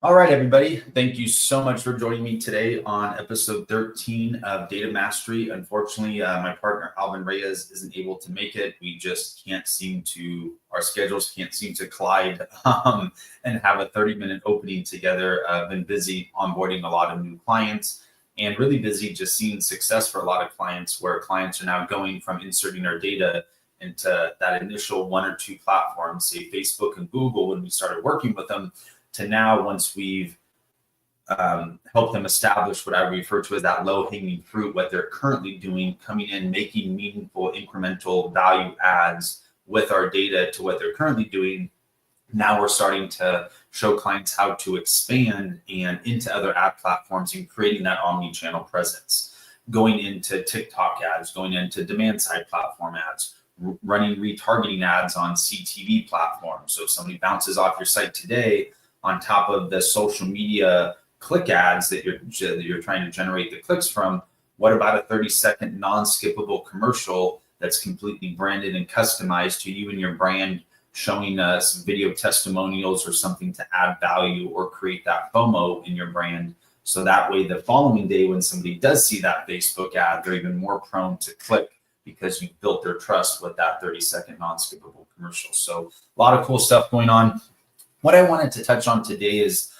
All right, everybody. Thank you so much for joining me today on episode 13 of Data Mastery. Unfortunately, my partner Alvin Reyes isn't able to make it. We just can't seem to, our schedules can't seem to collide and have a 30-minute opening together. I've been busy onboarding a lot of new clients and really busy just seeing success for a lot of clients where clients are now going from inserting our data into that initial one or two platforms, say Facebook and Google, when we started working with them, to now, once we've helped them establish what I refer to as that low-hanging fruit, what they're currently doing, coming in, making meaningful incremental value adds with our data to what they're currently doing. Now we're starting to show clients how to expand and into other ad platforms and creating that omni-channel presence, going into TikTok ads, going into demand-side platform ads, running retargeting ads on CTV platforms. So if somebody bounces off your site today, on top of the social media click ads that you're trying to generate the clicks from, what about a 30-second non-skippable commercial that's completely branded and customized to you and your brand, showing us video testimonials or something to add value or create that FOMO in your brand? So that way, the following day, when somebody does see that Facebook ad, they're even more prone to click because you've built their trust with that 30-second non-skippable commercial. So a lot of cool stuff going on. What I wanted to touch on today is,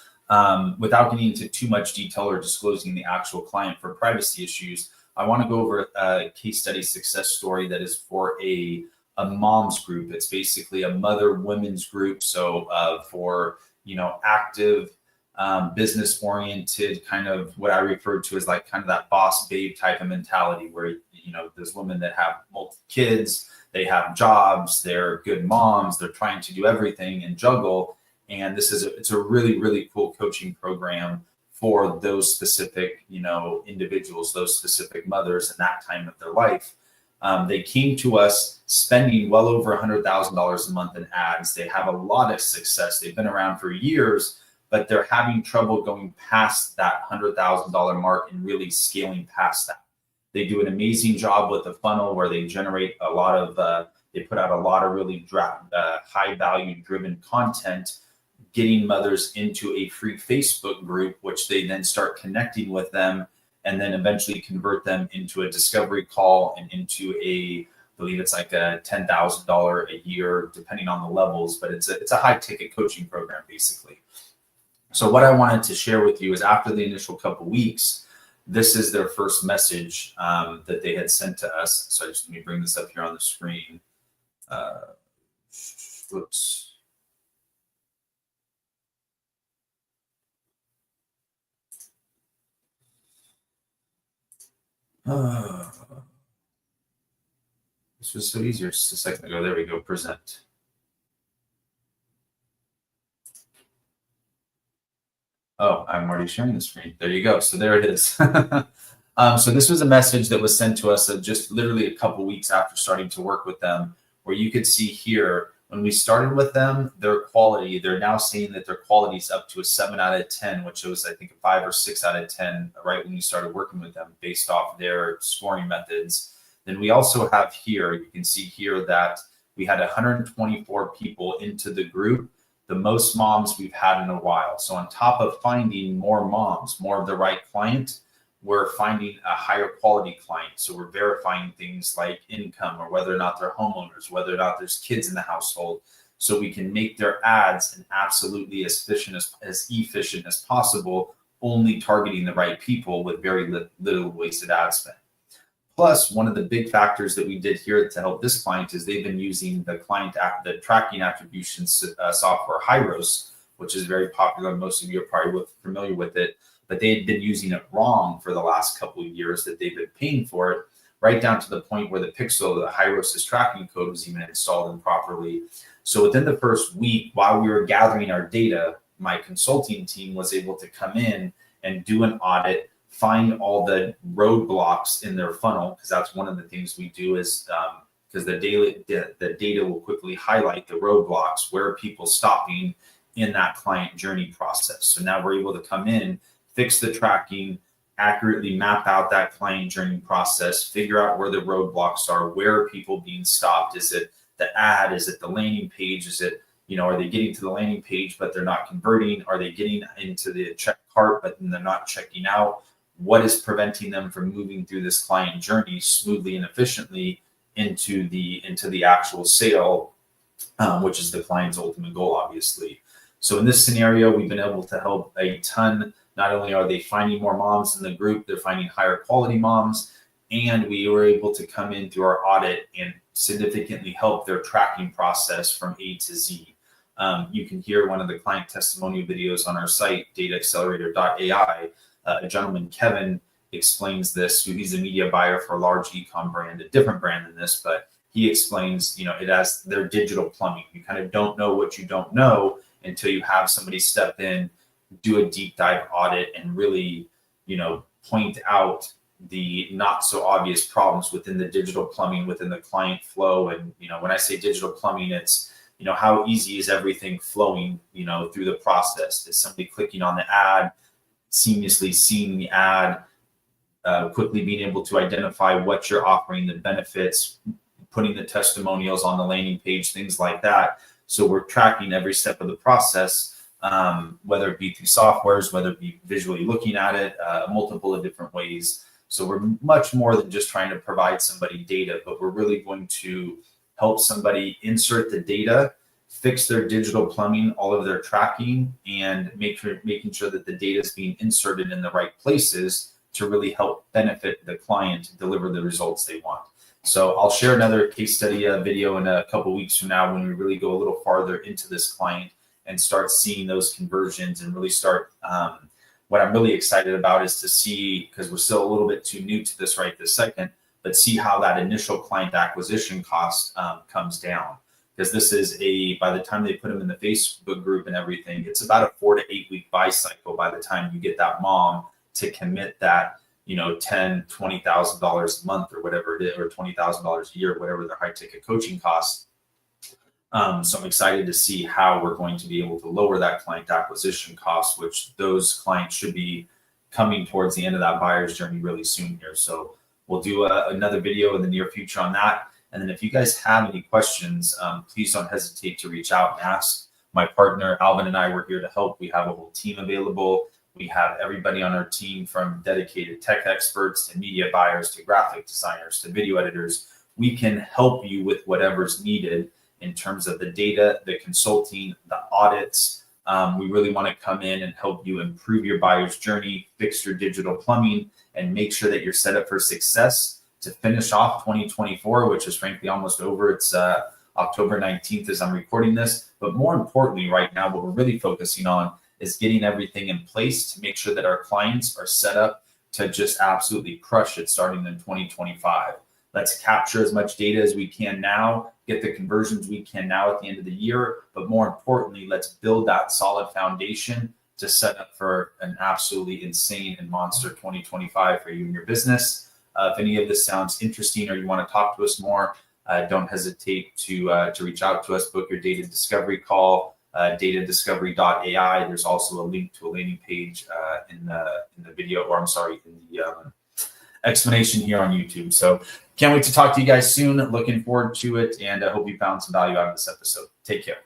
without getting into too much detail or disclosing the actual client for privacy issues, I want to go over a case study success story that is for a mom's group. It's basically a mother women's group. So for, active, business oriented, kind of what I refer to as like kind of that boss babe type of mentality where, there's women that have multiple kids, they have jobs, they're good moms, they're trying to do everything and juggle. And it's a really, really cool coaching program for those specific, individuals, those specific mothers in that time of their life. They came to us spending well over $100,000 a month in ads. They have a lot of success. They've been around for years, but they're having trouble going past that $100,000 mark and really scaling past that. They do an amazing job with the funnel where they generate a lot of, they put out a lot of really high value driven content, getting mothers into a free Facebook group, which they then start connecting with them and then eventually convert them into a discovery call and into I believe it's like a $10,000 a year, depending on the levels, but it's a high ticket coaching program basically. So what I wanted to share with you is after the initial couple weeks, this is their first message that they had sent to us. So let me bring this up here on the screen. Whoops. This was so easier just a second ago. There we go. Present. Oh, I'm already sharing the screen. There you go. So there it is. So this was a message that was sent to us just literally a couple weeks after starting to work with them, where you could see here when we started with them, their quality, they're now seeing that their quality is up to a 7 out of 10, which was, I think, a 5 or 6 out of 10 right when you started working with them based off their scoring methods. Then we also have here, you can see here that we had 124 people into the group, the most moms we've had in a while. So on top of finding more moms, more of the right client, we're finding a higher quality client. So we're verifying things like income or whether or not they're homeowners, whether or not there's kids in the household. So we can make their ads and absolutely as efficient as possible, only targeting the right people with very little wasted ad spend. Plus, one of the big factors that we did here to help this client is they've been using the tracking attribution software Hyros, which is very popular. Most of you are probably familiar with it. But they had been using it wrong for the last couple of years that they've been paying for it, right down to the point where the Hyros' tracking code was even installed improperly. So within the first week, while we were gathering our data, my consulting team was able to come in and do an audit, find all the roadblocks in their funnel, because that's one of the things we do is because the data will quickly highlight the roadblocks, where are people stopping in that client journey process. So now we're able to come in, fix the tracking, accurately map out that client journey process, figure out where the roadblocks are, where are people being stopped? Is it the ad? Is it the landing page? Is it, are they getting to the landing page, but they're not converting? Are they getting into the check cart, but then they're not checking out? What is preventing them from moving through this client journey smoothly and efficiently into the actual sale, which is the client's ultimate goal, obviously. So in this scenario, we've been able to help a ton. Not only are they finding more moms in the group, they're finding higher quality moms, and we were able to come in through our audit and significantly help their tracking process from A to Z. You can hear one of the client testimonial videos on our site, dataaccelerator.ai. A gentleman, Kevin, explains this. He's a media buyer for a large e-com brand, a different brand than this, but he explains, it as their digital plumbing. You kind of don't know what you don't know until you have somebody step in, do a deep dive audit, and really, point out the not so obvious problems within the digital plumbing, within the client flow. And, when I say digital plumbing, it's, how easy is everything flowing, through the process? Is somebody clicking on the ad, seamlessly seeing the ad, quickly being able to identify what you're offering, the benefits, putting the testimonials on the landing page, things like that. So we're tracking every step of the process, whether it be through softwares, whether it be visually looking at it, multiple of different ways. So we're much more than just trying to provide somebody data, but we're really going to help somebody insert the data, fix their digital plumbing, all of their tracking, and making sure that the data is being inserted in the right places to really help benefit the client to deliver the results they want. So I'll share another case study video in a couple of weeks from now when we really go a little farther into this client and start seeing those conversions and really start. What I'm really excited about is to see, because we're still a little bit too new to this right this second, but see how that initial client acquisition cost comes down. Because this is by the time they put them in the Facebook group and everything, it's about a 4 to 8 week buy cycle by the time you get that mom to commit that, $10,000, $20,000 a month or whatever it is, or $20,000 a year, whatever their high ticket coaching costs. So I'm excited to see how we're going to be able to lower that client acquisition cost, which those clients should be coming towards the end of that buyer's journey really soon here. So we'll do another video in the near future on that. And then if you guys have any questions, please don't hesitate to reach out and ask. My partner, Alvin, and I, we're here to help. We have a whole team available. We have everybody on our team, from dedicated tech experts to media buyers to graphic designers to video editors. We can help you with whatever's needed in terms of the data, the consulting, the audits. We really want to come in and help you improve your buyer's journey, fix your digital plumbing, and make sure that you're set up for success to finish off 2024, which is frankly almost over. It's October 19th as I'm recording this. But more importantly, right now, what we're really focusing on is getting everything in place to make sure that our clients are set up to just absolutely crush it starting in 2025. Let's capture as much data as we can now, get the conversions we can now at the end of the year, but more importantly, let's build that solid foundation to set up for an absolutely insane and monster 2025 for you and your business. If any of this sounds interesting or you want to talk to us more, don't hesitate to reach out to us, book your data discovery call, datadiscovery.ai. There's also a link to a landing page in the video, or I'm sorry, in the explanation here on YouTube. So can't wait to talk to you guys soon. Looking forward to it, and I hope you found some value out of this episode. Take care.